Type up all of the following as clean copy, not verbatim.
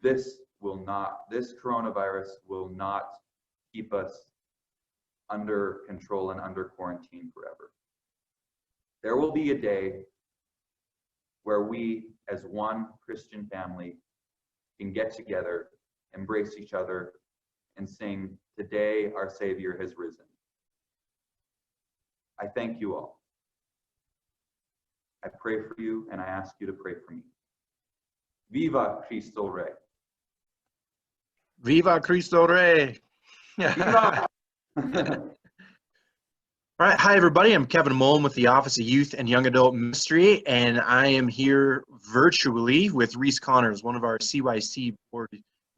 this coronavirus will not keep us under control and under quarantine forever. There will be a day where we, as one Christian family, can get together, embrace each other, and sing, "Today our Savior has risen." I thank you all. I pray for you, and I ask you to pray for me. Viva Cristo Rey. Viva Cristo Rey. Viva! All right, hi everybody. I'm Kevin Mullen with the Office of Youth and Young Adult Ministry, and I am here virtually with Reece Connors, one of our CYC Board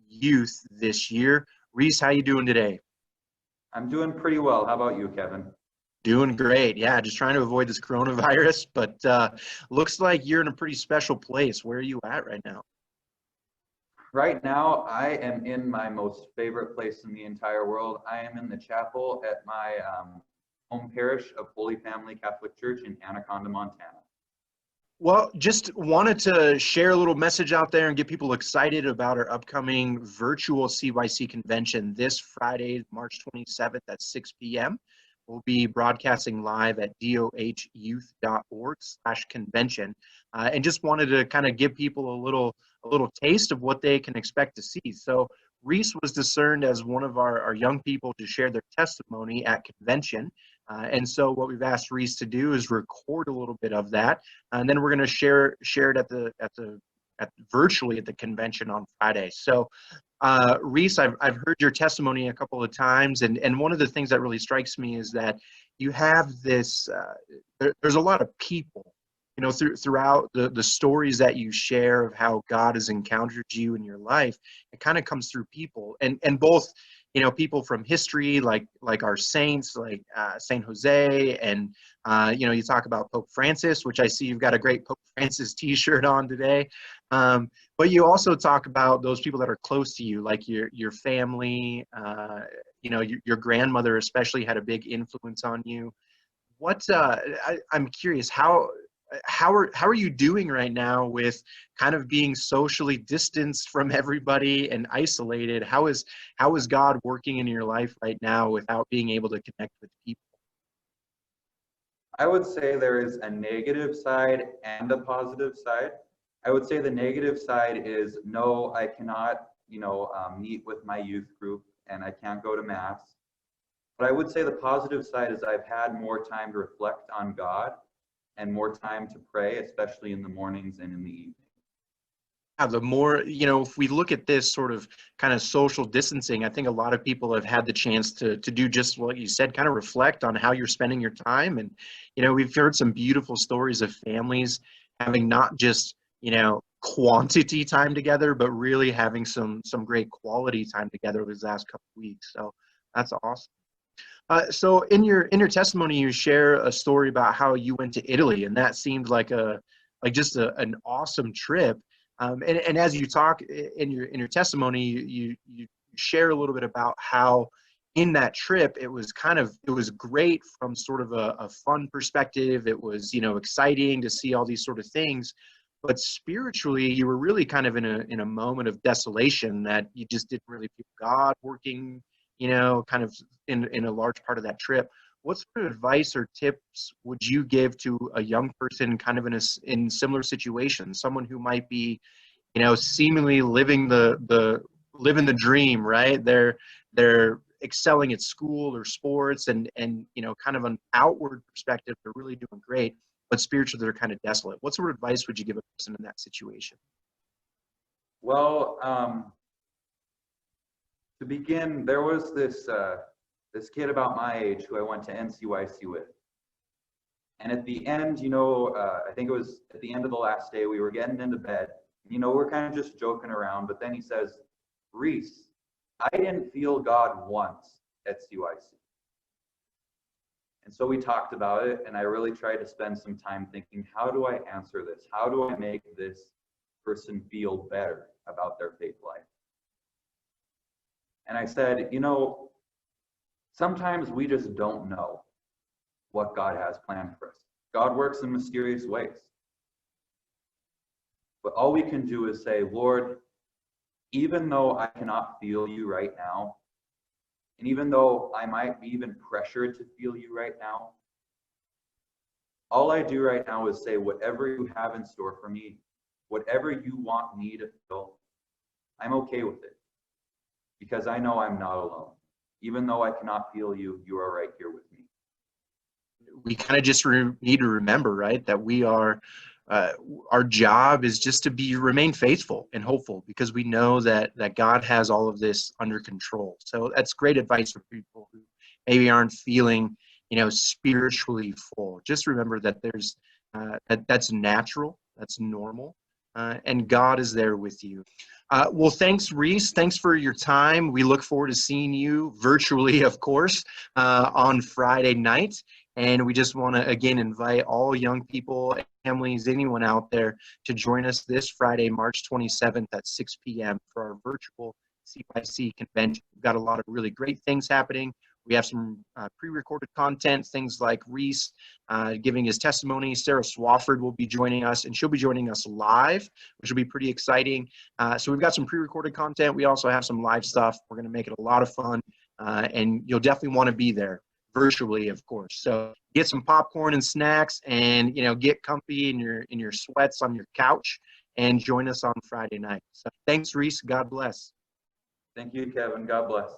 Youth this year. Reece, how you doing today? I'm doing pretty well. How about you, Kevin? Doing great. Yeah, just trying to avoid this coronavirus, but looks like you're in a pretty special place. Where are you at right now? Right now, I am in my most favorite place in the entire world. I am in the chapel at my home parish of Holy Family Catholic Church in Anaconda, Montana. Well, just wanted to share a little message out there and get people excited about our upcoming virtual CYC convention this Friday, March 27th at 6 p.m. We'll be broadcasting live at dohyouth.org/convention, and just wanted to kind of give people a little taste of what they can expect to see. So Reece was discerned as one of our young people to share their testimony at convention. And so what we've asked Reece to do is record a little bit of that, and then we're going to share it virtually at the convention on Friday. So Reece, I've heard your testimony a couple of times, and one of the things that really strikes me is that you have this, there's a lot of people, you know, throughout the stories that you share of how God has encountered you in your life. It kind of comes through people, and both, you know, people from history, like our saints, like Saint Jose, and you know, you talk about Pope Francis, which I see you've got a great Pope Francis T-shirt on today. But you also talk about those people that are close to you, like your family. You know, your grandmother especially had a big influence on you. What I'm curious, how are you doing right now with kind of being socially distanced from everybody and isolated? How is God working in your life right now without being able to connect with people? I would say there is a negative side and a positive side. I would say the negative side is no, I cannot, meet with my youth group, and I can't go to mass. But I would say the positive side is I've had more time to reflect on God and more time to pray, especially in the mornings and in the evening. Yeah, the more, you know, if we look at this sort of kind of social distancing, I think a lot of people have had the chance to do just what you said, kind of reflect on how you're spending your time. And, you know, we've heard some beautiful stories of families having not just, you know, quantity time together, but really having some great quality time together over these last couple of weeks. So that's awesome. So in your testimony, you share a story about how you went to Italy, and that seemed like just an awesome trip. And as you talk in your testimony, you share a little bit about how in that trip it was great from sort of a fun perspective. It was, you know, exciting to see all these sort of things, but spiritually you were really kind of in a moment of desolation that you just didn't really feel God working, you know, kind of in a large part of that trip. What sort of advice or tips would you give to a young person kind of in similar situations, someone who might be, you know, seemingly living the dream, right? They're excelling at school or sports, and you know, kind of an outward perspective, they're really doing great, but spiritually they're kind of desolate. What sort of advice would you give a person in that situation? Well, to begin, there was this kid about my age who I went to NCYC with. And at the end, you know, I think it was at the end of the last day, we were getting into bed. You know, we're kind of just joking around, but then he says, "Reece, I didn't feel God once at CYC." And so we talked about it, and I really tried to spend some time thinking, how do I answer this? How do I make this person feel better about their faith life? And I said, you know, sometimes we just don't know what God has planned for us. God works in mysterious ways. But all we can do is say, Lord, even though I cannot feel you right now, and even though I might be even pressured to feel you right now, all I do right now is say, whatever you have in store for me, whatever you want me to feel, I'm okay with it. Because I know I'm not alone. Even though I cannot feel you, you are right here with me. We kind of just need to remember, right, that we are, our job is just to remain faithful and hopeful, because we know that God has all of this under control. So that's great advice for people who maybe aren't feeling, spiritually full. Just remember that there's that's natural, that's normal, and God is there with you. Well, thanks, Reece. Thanks for your time. We look forward to seeing you virtually, of course, on Friday night. And we just want to, again, invite all young people, families, anyone out there to join us this Friday, March 27th at 6 p.m. for our virtual CYC convention. We've got a lot of really great things happening. We have some pre-recorded content, things like Reece giving his testimony. Sarah Swafford will be joining us, and she'll be joining us live, which will be pretty exciting. So we've got some pre-recorded content. We also have some live stuff. We're going to make it a lot of fun, and you'll definitely want to be there, virtually, of course. So get some popcorn and snacks, and get comfy in your sweats on your couch, and join us on Friday night. So thanks, Reece. God bless. Thank you, Kevin. God bless.